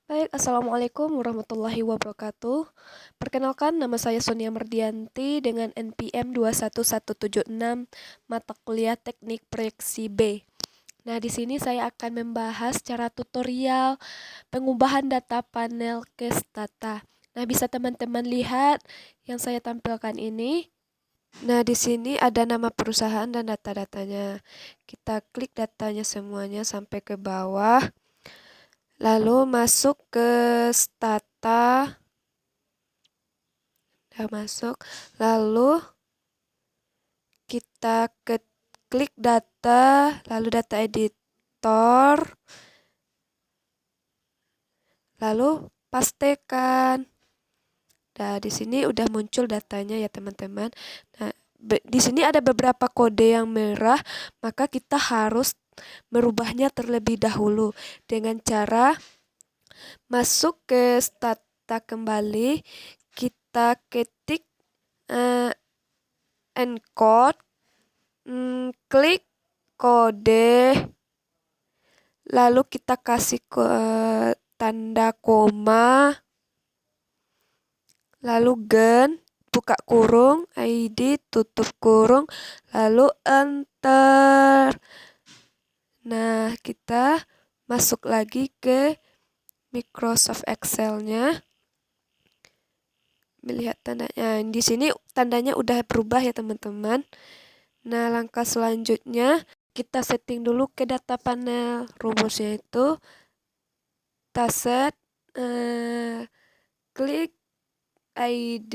Baik, Assalamualaikum warahmatullahi wabarakatuh. Perkenalkan, nama saya Sonia Merdianti dengan NPM 21176, mata kuliah Teknik Proyeksi B. Nah, di sini saya akan membahas cara tutorial pengubahan data panel ke Stata. Nah, bisa teman-teman lihat yang saya tampilkan ini. Nah, di sini ada nama perusahaan dan data-datanya. Kita klik datanya semuanya sampai ke bawah. Lalu masuk ke Stata, udah masuk. Lalu kita klik data, lalu data editor, lalu pastekan. Nah, di sini udah muncul datanya ya teman-teman. Nah, di sini ada beberapa kode yang merah, maka kita harus merubahnya terlebih dahulu dengan cara masuk ke Stata kembali, kita ketik encode, klik kode, lalu kita kasih tanda koma, lalu gen, buka kurung, ID, tutup kurung, lalu enter. Nah, kita masuk lagi ke Microsoft Excel-nya. Melihat tandanya. Di sini tandanya udah berubah ya teman-teman. Nah, langkah selanjutnya kita setting dulu ke data panel. Rumusnya itu taset, klik ID,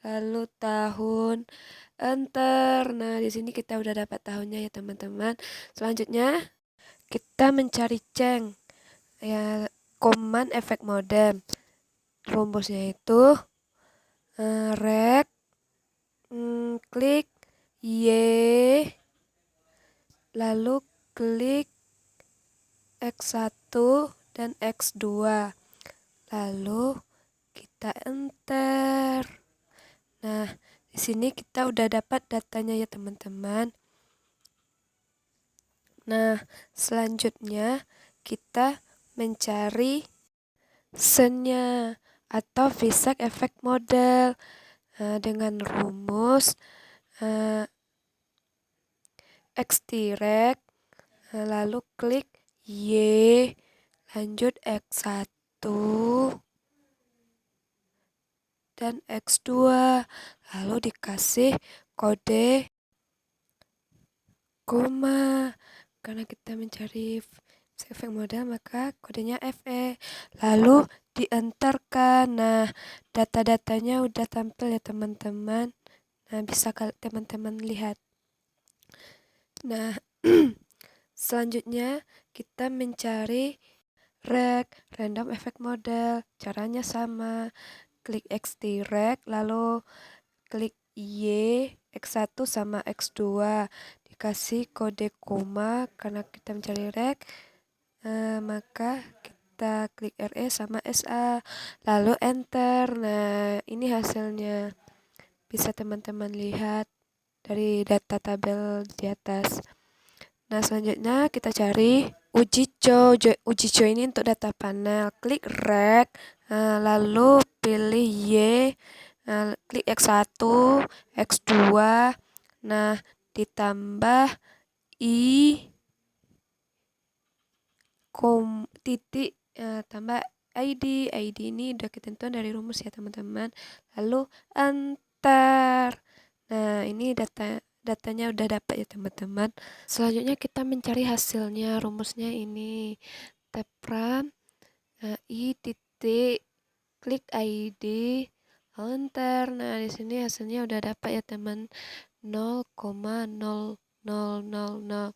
lalu tahun, enter. Nah, di sini kita udah dapat tahunnya ya teman-teman. Selanjutnya kita mencari ceng, ya, command efek modem. Rumusnya itu rek, klik Y, lalu klik X1 dan X2. Lalu kita enter. Nah, di sini kita udah dapat datanya ya teman-teman. Nah, selanjutnya kita mencari scene-nya atau VSEC efek model dengan rumus extract, lalu klik Y, lanjut X1 dan X2, lalu dikasih kode koma. Karena kita mencari efek model, maka kodenya FE. Lalu dienterkan. Nah, data-datanya udah tampil ya teman-teman. Nah, bisa teman-teman lihat. Nah, selanjutnya kita mencari random effect model. Caranya sama. Klik extract, lalu klik Y, X1 sama X2. Dikasih kode koma karena kita mencari maka kita klik RE sama SA. Lalu enter. Nah, ini hasilnya. Bisa teman-teman lihat dari data tabel di atas. Nah, selanjutnya kita cari ujico. Ujico ini untuk data panel. Klik rek, lalu pilih Y, klik X1, X2, nah ditambah I, titik, tambah ID ini udah ketentuan dari rumus ya teman-teman. Lalu enter. Nah, ini datanya udah dapat ya teman-teman. Selanjutnya kita mencari hasilnya. Rumusnya ini tepram I titik, klik ID, enter. Nah, di sini hasilnya udah dapat ya teman, 0,0000.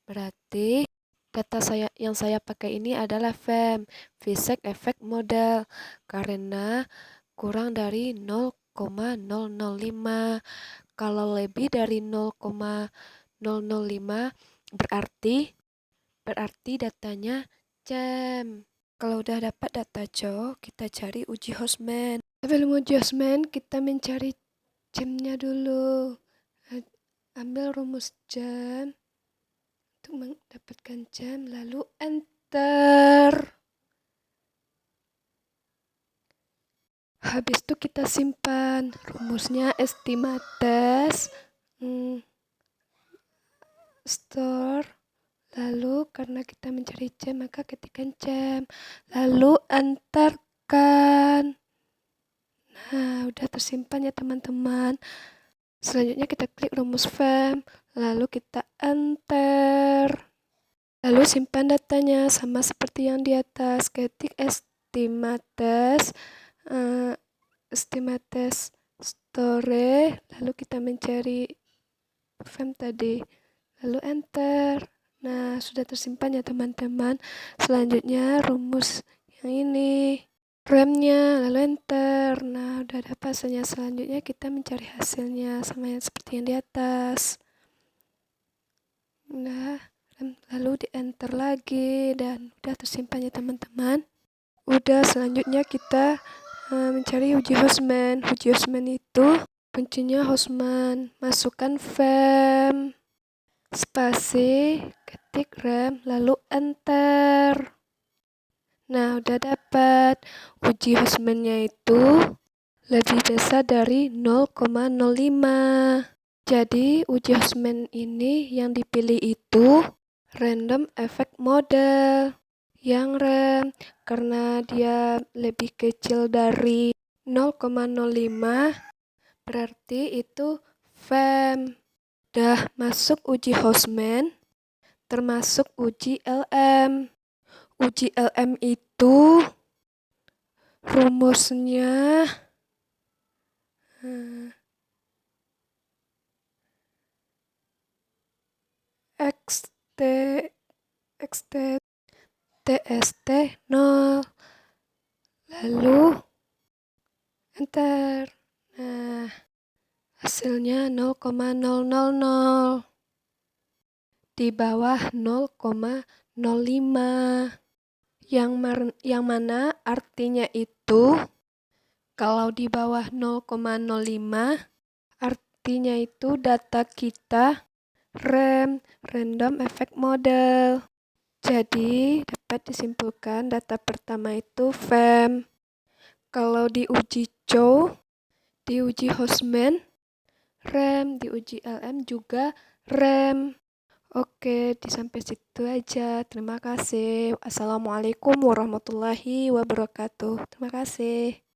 Berarti data yang saya pakai ini adalah VSEC efek model karena kurang dari 0,005. Kalau lebih dari 0,005 berarti datanya jam. Kalau udah dapat data co, kita cari uji hostman. Sebelum uji hostman, kita mencari jamnya dulu. Ambil rumus jam untuk mendapatkan jam, lalu enter. Habis itu kita simpan rumusnya estimates store. Lalu karena kita mencari C, maka ketikkan C. Lalu enterkan. Nah, udah tersimpan ya teman-teman. Selanjutnya kita klik rumus FEM. Lalu kita enter. Lalu simpan datanya sama seperti yang di atas. Ketik estimates store. Lalu kita mencari FEM tadi. Lalu enter. Nah, sudah tersimpan ya teman-teman. Selanjutnya rumus yang ini. RAM-nya, lalu enter. Nah, udah dapat hasilnya. Selanjutnya kita mencari hasilnya sama yang seperti yang di atas. Nah, lalu di enter lagi dan udah tersimpan ya teman-teman. Udah, selanjutnya kita mencari uji Hostman. Uji Hostman itu kuncinya Hostman. Masukkan FEM. Spasi, ketik RAM, lalu enter. Nah, udah dapat. Uji Hostman-nya itu lebih besar dari 0,05. Jadi, uji Hostman ini yang dipilih itu random effect model. Yang RAM, karena dia lebih kecil dari 0,05, berarti itu FEM. Udah masuk uji Hostman, termasuk uji LM. Uji LM itu rumusnya XT TST 0. Lalu enter. Nah, hasilnya 0,000 di bawah 0,05. Yang mana artinya itu kalau di bawah 0,05 artinya itu data kita RAM, random effect model. Jadi dapat disimpulkan data pertama itu FEM. Kalau diuji COW, diuji Hostman, RAM, diuji LM juga RAM. Oke, sampai situ aja. Terima kasih. Assalamualaikum warahmatullahi wabarakatuh. Terima kasih.